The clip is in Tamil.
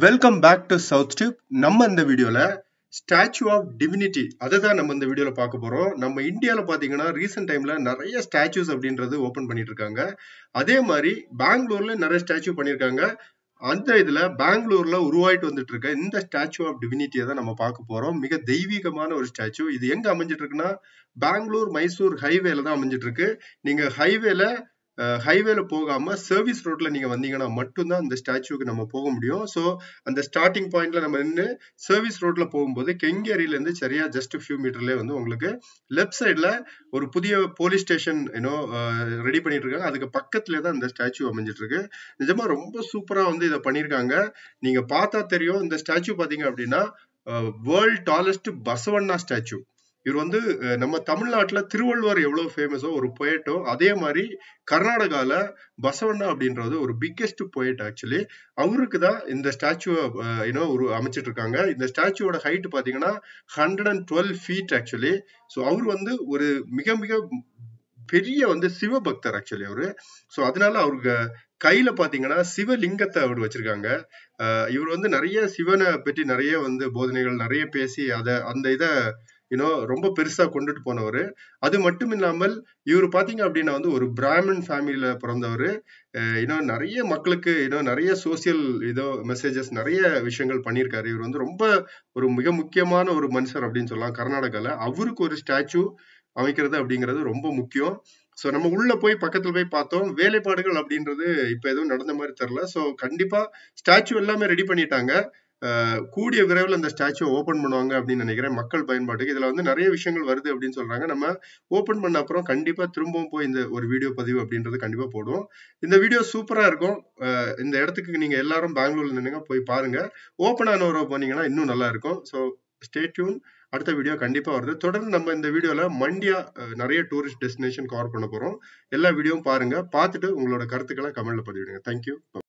Welcome back to South Tube. நம்ம இந்த வீடியோல ஸ்டாச்சு ஆஃப் டிவினிட்டி அதுதான் நம்ம இந்த வீடியோல பார்க்க போறோம். நம்ம இந்தியாவில் பாத்தீங்கன்னா ரீசெண்ட் டைம்ல நிறைய ஸ்டாச்சுஸ் அப்படின்றது ஓபன் பண்ணிட்டு இருக்காங்க. அதே மாதிரி பெங்களூர்ல நிறைய ஸ்டாச்சு பண்ணியிருக்காங்க. அந்த இதுல பெங்களூர்ல உருவாயிட்டு வந்துட்டு இருக்க இந்த ஸ்டாச்சு ஆஃப் டிவினிட்டியை தான் நம்ம பார்க்க போறோம். மிக தெய்வீகமான ஒரு ஸ்டாச்சு. இது எங்க அமைஞ்சிட்டு இருக்குன்னா பெங்களூர் மைசூர் ஹைவேல தான் அமைஞ்சிட்டு இருக்கு. நீங்க ஹைவேல போகாம சர்வீஸ் ரோட்ல நீங்க வந்தீங்கன்னா மட்டும்தான் இந்த ஸ்டாச்சுக்கு நம்ம போக முடியும். ஸோ அந்த ஸ்டார்டிங் பாயிண்ட்ல நம்ம நின்று சர்வீஸ் ரோட்ல போகும்போது கெங்கேரியில இருந்து சரியா ஜஸ்ட் ஃபியூ மீட்டர்லயே வந்து உங்களுக்கு லெஃப்ட் சைட்ல ஒரு புதிய போலீஸ் ஸ்டேஷன் ரெடி பண்ணிட்டு இருக்காங்க. அதுக்கு பக்கத்துலயே தான் இந்த ஸ்டாச்சு அமைஞ்சிட்டு இருக்கு. நிஜமா ரொம்ப சூப்பரா வந்து இதை பண்ணிருக்காங்க. நீங்க பார்த்தா தெரியும். இந்த ஸ்டாச்சு பாத்தீங்க அப்படின்னா வேர்ல்ட் டாலஸ்ட் பசவண்ணா ஸ்டாச்சு. இவர் வந்து நம்ம தமிழ்நாட்டுல திருவள்ளுவர் எவ்வளவு ஃபேமஸோ ஒரு பொயட்டோ, அதே மாதிரி கர்நாடகால பசவண்ணா அப்படின்றது ஒரு பிக்கெஸ்ட் பொயட். ஆக்சுவலி அவருக்கு தான் இந்த ஸ்டாச்சுவை ஒரு அமைச்சிட்டு இருக்காங்க. இந்த ஸ்டாச்சுவோட ஹைட் பாத்தீங்கன்னா 112 feet ஆக்சுவலி. ஸோ அவர் வந்து ஒரு மிக மிக பெரிய வந்து சிவபக்தர் ஆக்சுவலி அவரு. ஸோ அதனால அவருக்கு கையில பாத்தீங்கன்னா சிவலிங்கத்தை அவர் வச்சிருக்காங்க. இவர் வந்து நிறைய சிவனை பற்றி நிறைய வந்து போதனைகள் நிறைய பேசி அந்த இதை ரொம்ப பெருசா கொண்டுட்டு போனவர். அது மட்டும் இல்லாமல் இவர் பாத்தீங்க அப்படின்னா வந்து ஒரு பிராமின் ஃபேமிலியில பிறந்தவர். நிறைய மக்களுக்கு நிறைய சோசியல் மெசேஜஸ் நிறைய விஷயங்கள் பண்ணியிருக்காரு. இவர் வந்து ரொம்ப ஒரு மிக முக்கியமான ஒரு மனுஷர் அப்படின்னு சொல்லலாம் கர்நாடகால. அவருக்கு ஒரு ஸ்டாச்சு அமைக்கிறது அப்படிங்கிறது ரொம்ப முக்கியம். ஸோ நம்ம உள்ள போய் பக்கத்துல போய் பார்த்தோம். வேலைப்பாடுகள் அப்படின்றது இப்ப எதுவும் நடந்த மாதிரி தெரியல. ஸோ கண்டிப்பா ஸ்டாச்சு எல்லாமே ரெடி பண்ணிட்டாங்க. கூடிய விரைவில் இந்த ஸ்டாச்சு ஓபன் பண்ணுவாங்க அப்படின்னு நினைக்கிறேன், மக்கள் பயன்பாட்டுக்கு. இதுல வந்து நிறைய விஷயங்கள் வருது அப்படின்னு சொல்றாங்க. நம்ம ஓபன் பண்ண அப்புறம் கண்டிப்பா திரும்பவும் போய் இந்த ஒரு வீடியோ பதிவு அப்படின்றது கண்டிப்பா போடுவோம். இந்த வீடியோ சூப்பரா இருக்கும். இந்த இடத்துக்கு நீங்க எல்லாரும் பெங்களூர்ல நின்னுங்க, போய் பாருங்க. ஓபன் ஆன பண்ணீங்கன்னா இன்னும் நல்லா இருக்கும். So stay tune. அடுத்த வீடியோ கண்டிப்பா வருது. தொடர்ந்து நம்ம இந்த வீடியோல மண்டியா நிறைய டூரிஸ்ட் டெஸ்டினேஷன் கவர் பண்ண போறோம். எல்லா வீடியோவும் பாருங்க. பார்த்துட்டு உங்களோட கருத்துக்களை கமெண்ட்ல பதிவிடுங்க. தேங்க்யூ.